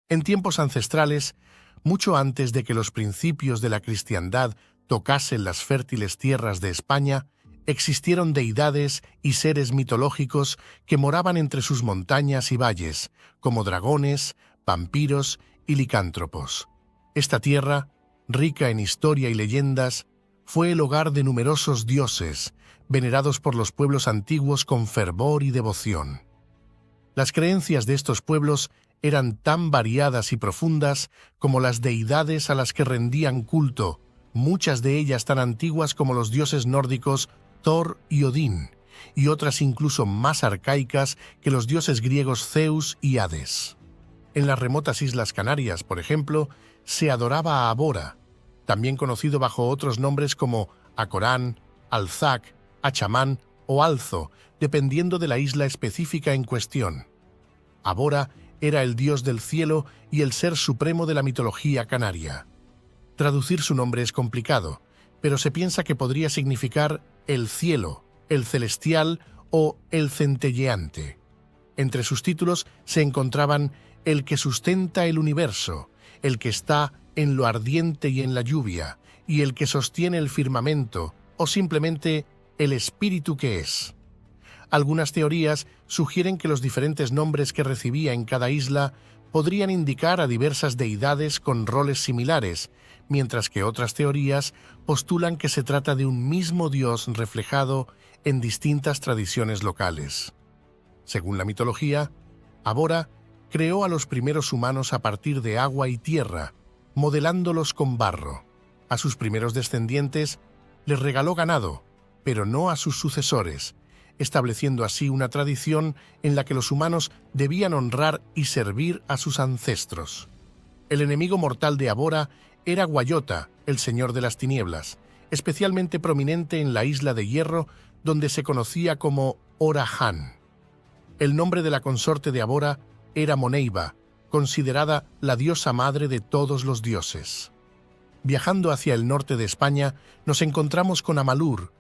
En tiempos ancestrales, mucho antes de que los principios de la cristiandad tocasen las fértiles tierras de España, existieron deidades y seres mitológicos que moraban entre sus montañas y valles, como dragones, vampiros y licántropos. Esta tierra, rica en historia y leyendas, fue el hogar de numerosos dioses, venerados por los pueblos antiguos con fervor y devoción. Las creencias de estos pueblos eran tan variadas y profundas como las deidades a las que rendían culto, muchas de ellas tan antiguas como los dioses nórdicos Thor y Odín, y otras incluso más arcaicas que los dioses griegos Zeus y Hades. En las remotas Islas Canarias, por ejemplo, se adoraba a Abora, también conocido bajo otros nombres como Acorán, Alzac, Achamán o Alzo, dependiendo de la isla específica en cuestión. Abora era el dios del cielo y el ser supremo de la mitología canaria. Traducir su nombre es complicado, pero se piensa que podría significar el cielo, el celestial o el centelleante. Entre sus títulos se encontraban el que sustenta el universo, el que está en lo ardiente y en la lluvia, y el que sostiene el firmamento, o simplemente el espíritu que es. Algunas teorías sugieren que los diferentes nombres que recibía en cada isla podrían indicar a diversas deidades con roles similares, mientras que otras teorías postulan que se trata de un mismo dios reflejado en distintas tradiciones locales. Según la mitología, Abora creó a los primeros humanos a partir de agua y tierra, modelándolos con barro. A sus primeros descendientes les regaló ganado, pero no a sus sucesores, estableciendo así una tradición en la que los humanos debían honrar y servir a sus ancestros. El enemigo mortal de Abora era Guayota, el señor de las tinieblas, especialmente prominente en la isla de Hierro, donde se conocía como Orahan. El nombre de la consorte de Abora era Moneiba, considerada la diosa madre de todos los dioses. Viajando hacia el norte de España, nos encontramos con Amalur,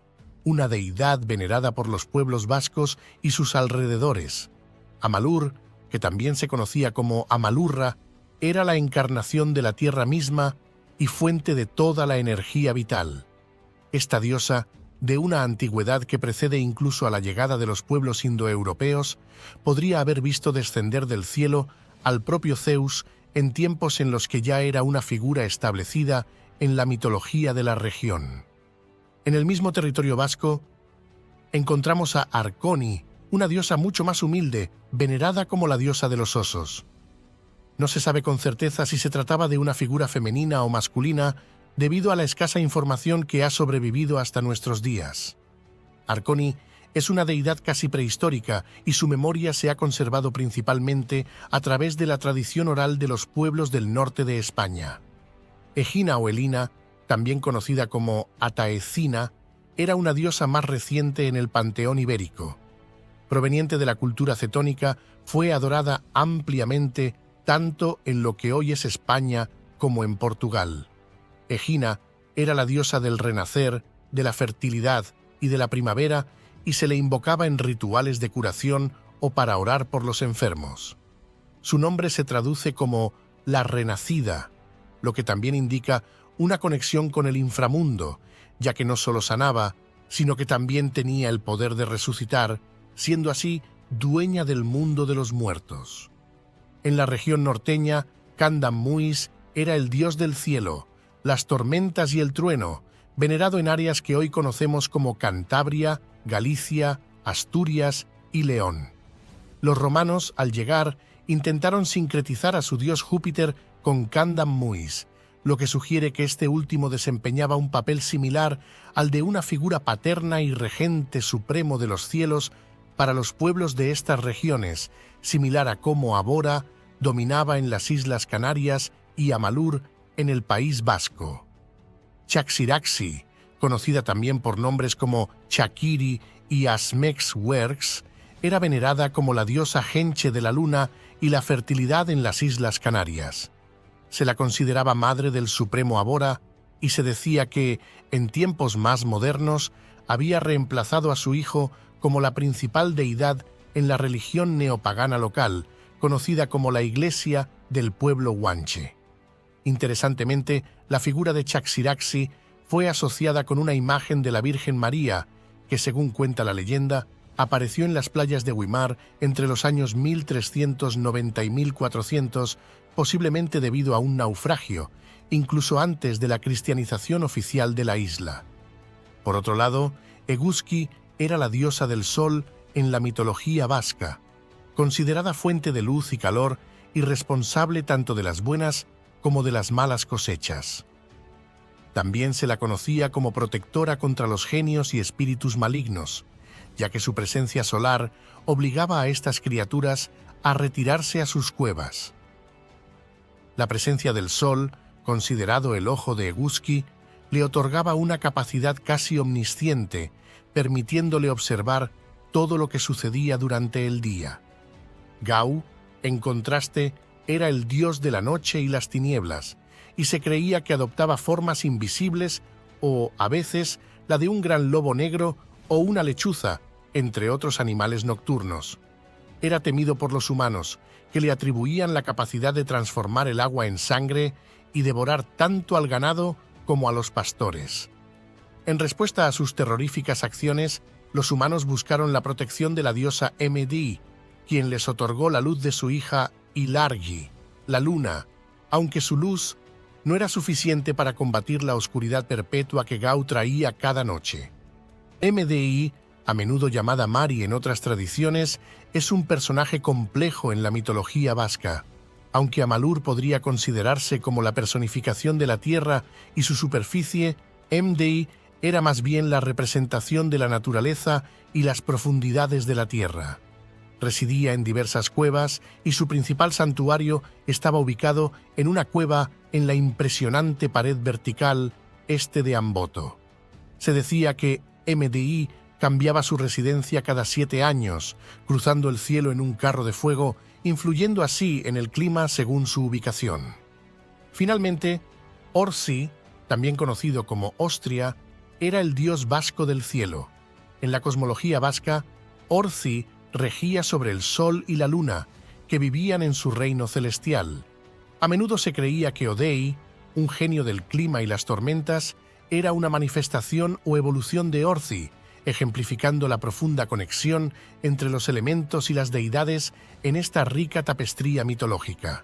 una deidad venerada por los pueblos vascos y sus alrededores. Amalur, que también se conocía como Amalurra, era la encarnación de la tierra misma y fuente de toda la energía vital. Esta diosa, de una antigüedad que precede incluso a la llegada de los pueblos indoeuropeos, podría haber visto descender del cielo al propio Zeus en tiempos en los que ya era una figura establecida en la mitología de la región. En el mismo territorio vasco, encontramos a Arconi, una diosa mucho más humilde, venerada como la diosa de los osos. No se sabe con certeza si se trataba de una figura femenina o masculina debido a la escasa información que ha sobrevivido hasta nuestros días. Arconi es una deidad casi prehistórica y su memoria se ha conservado principalmente a través de la tradición oral de los pueblos del norte de España. Egina o Elina, también conocida como Ataecina, era una diosa más reciente en el panteón ibérico. Proveniente de la cultura cetónica, fue adorada ampliamente tanto en lo que hoy es España como en Portugal. Egina era la diosa del renacer, de la fertilidad y de la primavera, y se le invocaba en rituales de curación o para orar por los enfermos. Su nombre se traduce como la renacida, lo que también indica una conexión con el inframundo, ya que no solo sanaba, sino que también tenía el poder de resucitar, siendo así dueña del mundo de los muertos. En la región norteña, Candammuis era el dios del cielo, las tormentas y el trueno, venerado en áreas que hoy conocemos como Cantabria, Galicia, Asturias y León. Los romanos, al llegar, intentaron sincretizar a su dios Júpiter con Candammuis, lo que sugiere que este último desempeñaba un papel similar al de una figura paterna y regente supremo de los cielos para los pueblos de estas regiones, similar a cómo Abora dominaba en las Islas Canarias y Amalur en el País Vasco. Chaxiraxi, conocida también por nombres como Chakiri y Asmex-Werks, era venerada como la diosa genche de la luna y la fertilidad en las Islas Canarias. Se la consideraba madre del supremo Abora y se decía que, en tiempos más modernos, había reemplazado a su hijo como la principal deidad en la religión neopagana local, conocida como la Iglesia del pueblo guanche. Interesantemente, la figura de Chaxiraxi fue asociada con una imagen de la Virgen María, que, según cuenta la leyenda, apareció en las playas de Güímar entre los años 1390 y 1400, posiblemente debido a un naufragio, incluso antes de la cristianización oficial de la isla. Por otro lado, Eguzki era la diosa del sol en la mitología vasca, considerada fuente de luz y calor y responsable tanto de las buenas como de las malas cosechas. También se la conocía como protectora contra los genios y espíritus malignos, ya que su presencia solar obligaba a estas criaturas a retirarse a sus cuevas. La presencia del sol, considerado el ojo de Eguzki, le otorgaba una capacidad casi omnisciente, permitiéndole observar todo lo que sucedía durante el día. Gau, en contraste, era el dios de la noche y las tinieblas, y se creía que adoptaba formas invisibles o, a veces, la de un gran lobo negro o una lechuza, entre otros animales nocturnos. Era temido por los humanos, que le atribuían la capacidad de transformar el agua en sangre y devorar tanto al ganado como a los pastores. En respuesta a sus terroríficas acciones, los humanos buscaron la protección de la diosa Md, quien les otorgó la luz de su hija Ilargi, la luna, aunque su luz no era suficiente para combatir la oscuridad perpetua que Gau traía cada noche. Mdi, a menudo llamada Mari en otras tradiciones, es un personaje complejo en la mitología vasca. Aunque Amalur podría considerarse como la personificación de la tierra y su superficie, Mdi era más bien la representación de la naturaleza y las profundidades de la tierra. Residía en diversas cuevas y su principal santuario estaba ubicado en una cueva en la impresionante pared vertical este de Amboto. Se decía que Mdi cambiaba su residencia cada 7 años, cruzando el cielo en un carro de fuego, influyendo así en el clima según su ubicación. Finalmente, Orsi, también conocido como Ostria, era el dios vasco del cielo. En la cosmología vasca, Orsi regía sobre el sol y la luna, que vivían en su reino celestial. A menudo se creía que Odei, un genio del clima y las tormentas, era una manifestación o evolución de Orsi, ejemplificando la profunda conexión entre los elementos y las deidades en esta rica tapestría mitológica.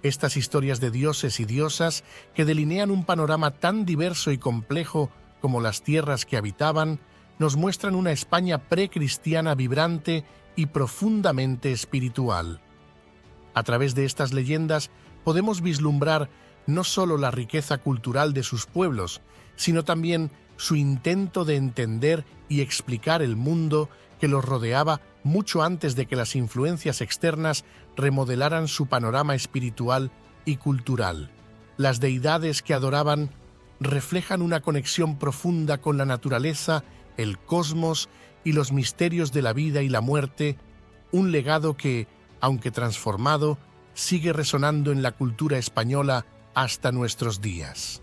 Estas historias de dioses y diosas, que delinean un panorama tan diverso y complejo como las tierras que habitaban, nos muestran una España precristiana vibrante y profundamente espiritual. A través de estas leyendas podemos vislumbrar no solo la riqueza cultural de sus pueblos, sino también su intento de entender y explicar el mundo que los rodeaba mucho antes de que las influencias externas remodelaran su panorama espiritual y cultural. Las deidades que adoraban reflejan una conexión profunda con la naturaleza, el cosmos y los misterios de la vida y la muerte, un legado que, aunque transformado, sigue resonando en la cultura española hasta nuestros días.